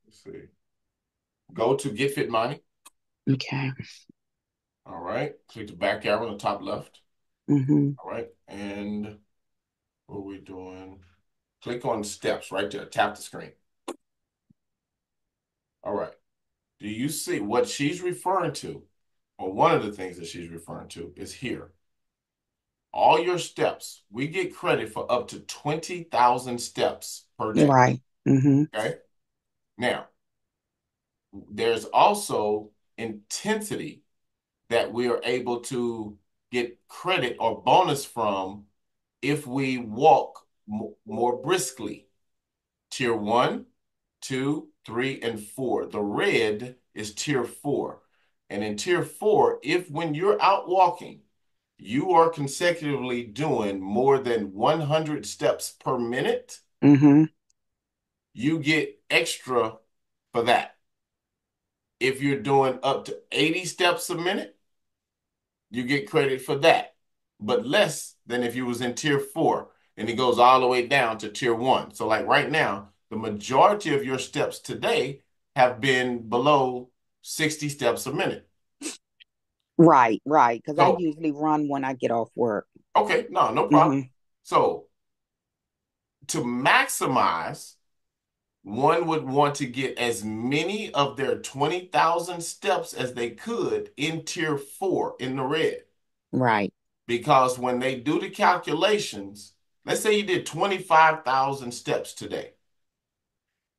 Let's see. Go to GetFit Money. okay. All right. Click the back arrow on the top left. Mm-hmm. All right. And what are we doing? Click on steps right there. Tap the screen. All right. Do you see what she's referring to? Or one of the things that she's referring to is here. All your steps, we get credit for up to 20,000 steps per day. Right. Mm-hmm. Okay. Now, there's also intensity that we are able to get credit or bonus from if we walk more briskly. Tier 1, 2, 3, and 4. The red is tier 4. And in tier 4, if when you're out walking, you are consecutively doing more than 100 steps per minute, Mm-hmm. you get extra for that. If you're doing up to 80 steps a minute, you get credit for that, but less than if you was in tier 4, and it goes all the way down to tier 1. So like right now, the majority of your steps today have been below 60 steps a minute. Right, right. Because I So, usually run when I get off work. okay, no problem. Mm-hmm. So to maximize, one would want to get as many of their 20,000 steps as they could in tier 4 in the red. Right. Because when they do the calculations, let's say you did 25,000 steps today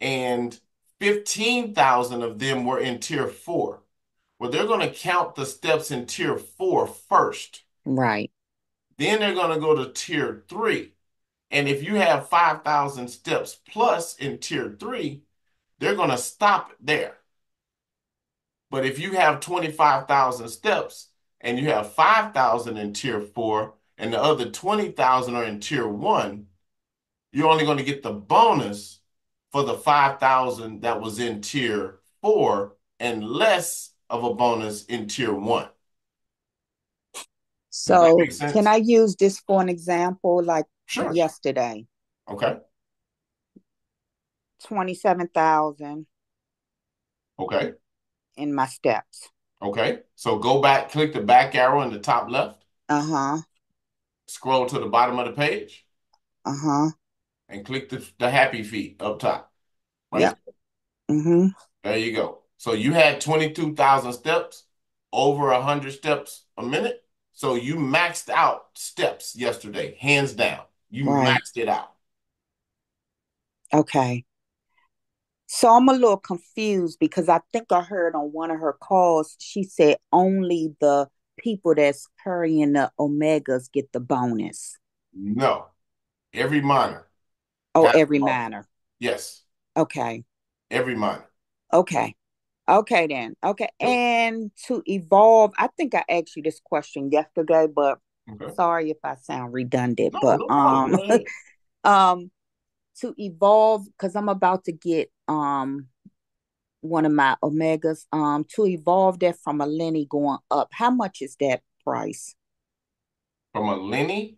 and 15,000 of them were in tier 4. Well, they're going to count the steps in tier 4 first. Right. Then they're going to go to tier 3. And if you have 5,000 steps plus in tier 3, they're going to stop there. But if you have 25,000 steps and you have 5,000 in tier 4 and the other 20,000 are in tier 1, you're only going to get the bonus for the 5,000 that was in tier 4 and less of a bonus in tier 1. Does that So make can sense? I use this for an example? Like Sure. yesterday, Okay. 27,000 Okay. in my steps. Okay. So go back, click the back arrow in the top left, Uh-huh. scroll to the bottom of the page, Uh-huh. and click the happy feet up top. Right Yep. there. Mm-hmm. There you go. So you had 22,000 steps, over 100 steps a minute. So you maxed out steps yesterday, hands down. You Right. maxed it out. Okay. So I'm a little confused because I think I heard on one of her calls, she said only the people that's carrying the omegas get the bonus. No, every miner Oh, has every the bonus. manner. Yes, Okay. every miner. Okay. Okay then. Okay. Yep. And to evolve, I think I asked you this question yesterday, but Okay. sorry if I sound redundant, No, but no problem. Go ahead. um to evolve, because I'm about to get one of my omegas, to evolve that from a Lenny going up. How much is that price? From a Lenny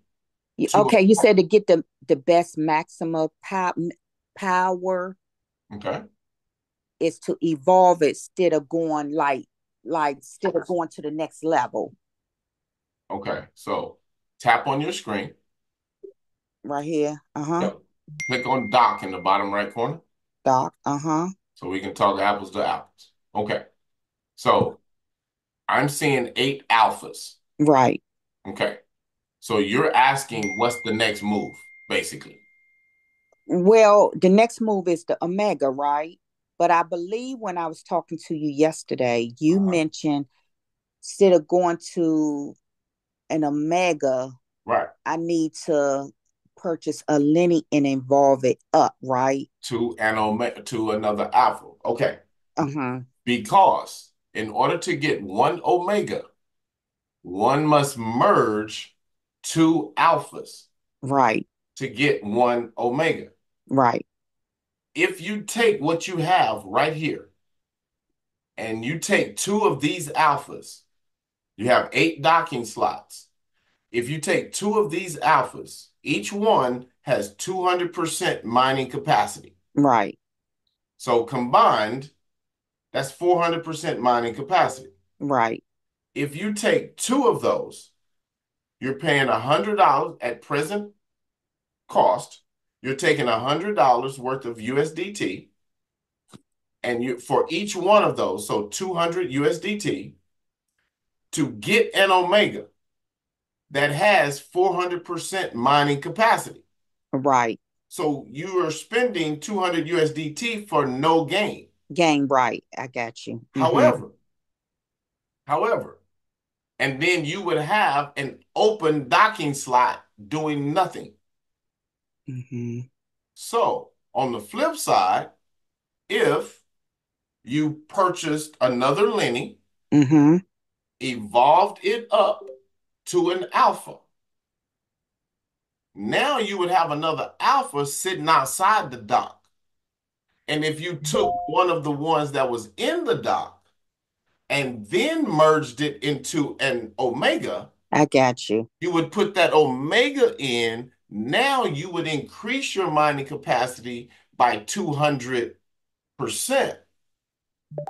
to Okay, you said to get the best maximum power okay. is to evolve it instead of going like instead of going to the next level. Okay. So tap on your screen. Right here. Uh-huh. Yep. Click on dock in the bottom right corner Doc. Uh-huh. so we can talk apples to apples. Okay. So I'm seeing 8 alphas. Right. Okay. So you're asking what's the next move, basically. Well, the next move is the Omega, right? But I believe when I was talking to you yesterday, you mentioned instead of going to an Omega, Right. I need to purchase a Lenny and evolve it up, right? To an omega to another alpha. Okay. Uh-huh. Because in order to get one omega, one must merge 2 alphas Right. to get one omega. Right. If you take what you have right here and you take 2 of these alphas, you have 8 docking slots. If you take 2 of these alphas, each one has 200% mining capacity. Right. So combined, that's 400% mining capacity. Right. If you take 2 of those, you're paying $100 at present cost. You're taking $100 worth of USDT, and you for each one of those, so 200 USDT, to get an Omega that has 400% mining capacity. Right. So you are spending 200 USDT for no gain. Gain, right. I got you. However, and then you would have an open docking slot doing nothing. Mm-hmm. So on the flip side, if you purchased another Lenny, Mm-hmm. evolved it up to an alpha, now you would have another alpha sitting outside the dock. And if you took one of the ones that was in the dock and then merged it into an omega, I got you. you would put that omega in. Now you would increase your mining capacity by 200%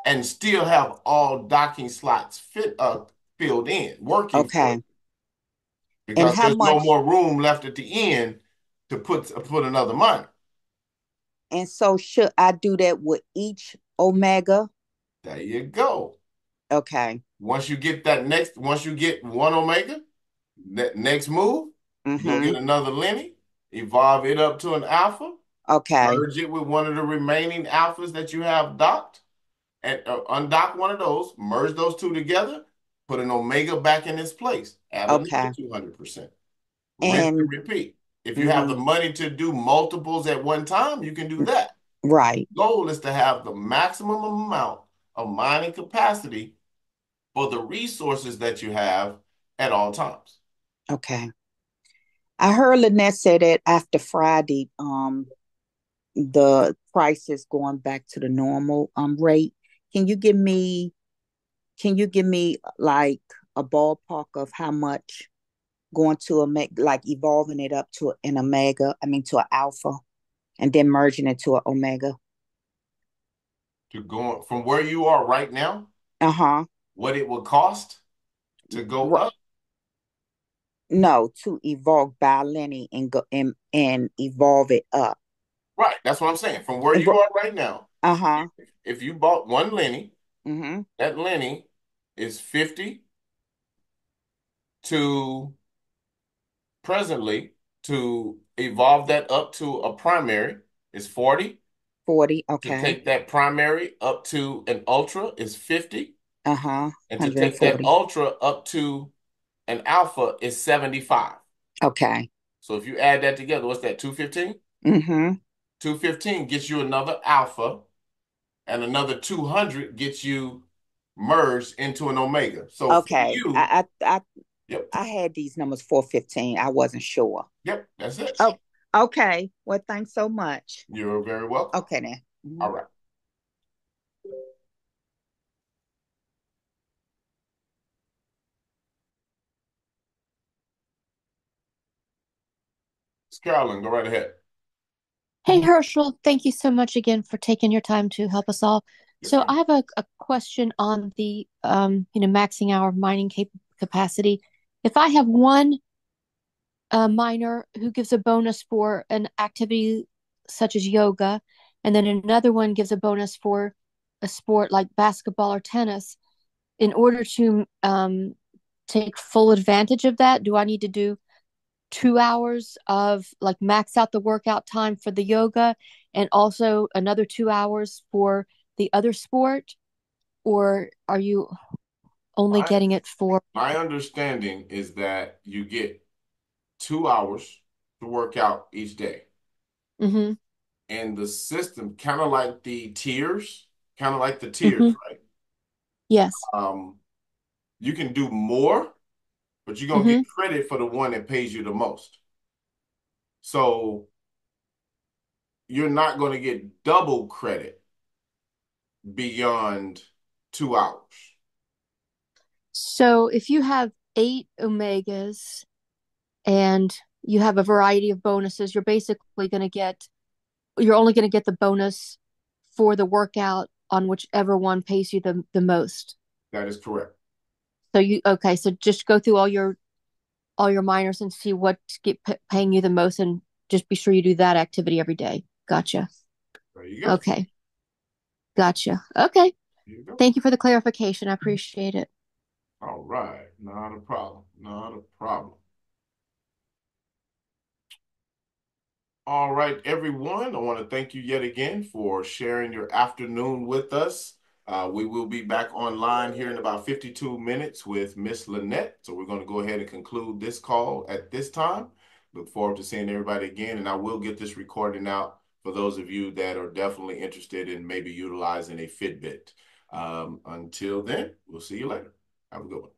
and still have all docking slots filled in, working for Okay. you, And because how there's no much? more room left at the end to put another miner. And so should I do that with each Omega? There you go. Okay. Once you get one omega, that next move, you go Mm-hmm. get another Lenny, evolve it up to an alpha, Okay. merge it with one of the remaining alphas that you have docked, and undock one of those, merge those two together, put an omega back in its place, add another Okay. 200%. Rinse and And repeat. If you have mm-hmm. the money to do multiples at one time, you can do that. Right. The goal is to have the maximum amount of mining capacity for the resources that you have at all times. Okay. I heard Lynette say that after Friday, the price is going back to the normal rate. Can you give me can you give me like a ballpark of how much going to a like evolving it up to an omega, I mean to an alpha, and then merging it to an omega? To go from where you are right now, Uh-huh. what it would cost to go up. No, to evolve by and go and evolve it up. Right. That's what I'm saying. From where And you are right now, Uh-huh. If you bought one Lenny, Mm-hmm. that Lenny is 50 to presently to evolve that up to a primary is 40. 40. To Okay. take that primary up to an ultra is 50. Uh-huh. And to take that 140. ultra up to an alpha is 75. Okay. So if you add that together, what's that, 215? Mm-hmm. 215 gets you another alpha, and another 200 gets you merged into an omega. So for Okay. you, yep, I had these numbers 415. I wasn't sure. yep, that's it. Oh, okay. Well, thanks so much. You're very welcome. Okay then. All right. It's Carolyn, go right ahead. Hey, Herschel, thank you so much again for taking your time to help us all. Yes, So ma'am. I have a question on the maxing our mining capacity. If I have one miner who gives a bonus for an activity such as yoga, and then another one gives a bonus for a sport like basketball or tennis, in order to take full advantage of that, do I need to do 2 hours of like max out the workout time for the yoga and also another 2 hours for the other sport? Or are you only My getting it for? my understanding is that you get 2 hours to work out each day. Mm-hmm. And the system, kind of like the tiers, Mm-hmm. right? Yes. Um, you can do more, but you're gonna Mm-hmm. get credit for the one that pays you the most. So you're not going to get double credit beyond 2 hours. So if you have 8 omegas and you have a variety of bonuses, you're only going to get the bonus for the workout on whichever one pays you the most. That is correct. So just go through all your minors and see what paying you the most, and just be sure you do that activity every day. Gotcha. There you go. Okay. Gotcha. Okay. There you go. Thank you for the clarification. I appreciate it. All right. Not a problem. Not a problem. All right, everyone. I want to thank you yet again for sharing your afternoon with us. We will be back online here in about 52 minutes with Miss Lynette. So we're going to go ahead and conclude this call at this time. Look forward to seeing everybody again. And I will get this recording out for those of you that are definitely interested in maybe utilizing a Fitbit. Until then, we'll see you later. Have a good one.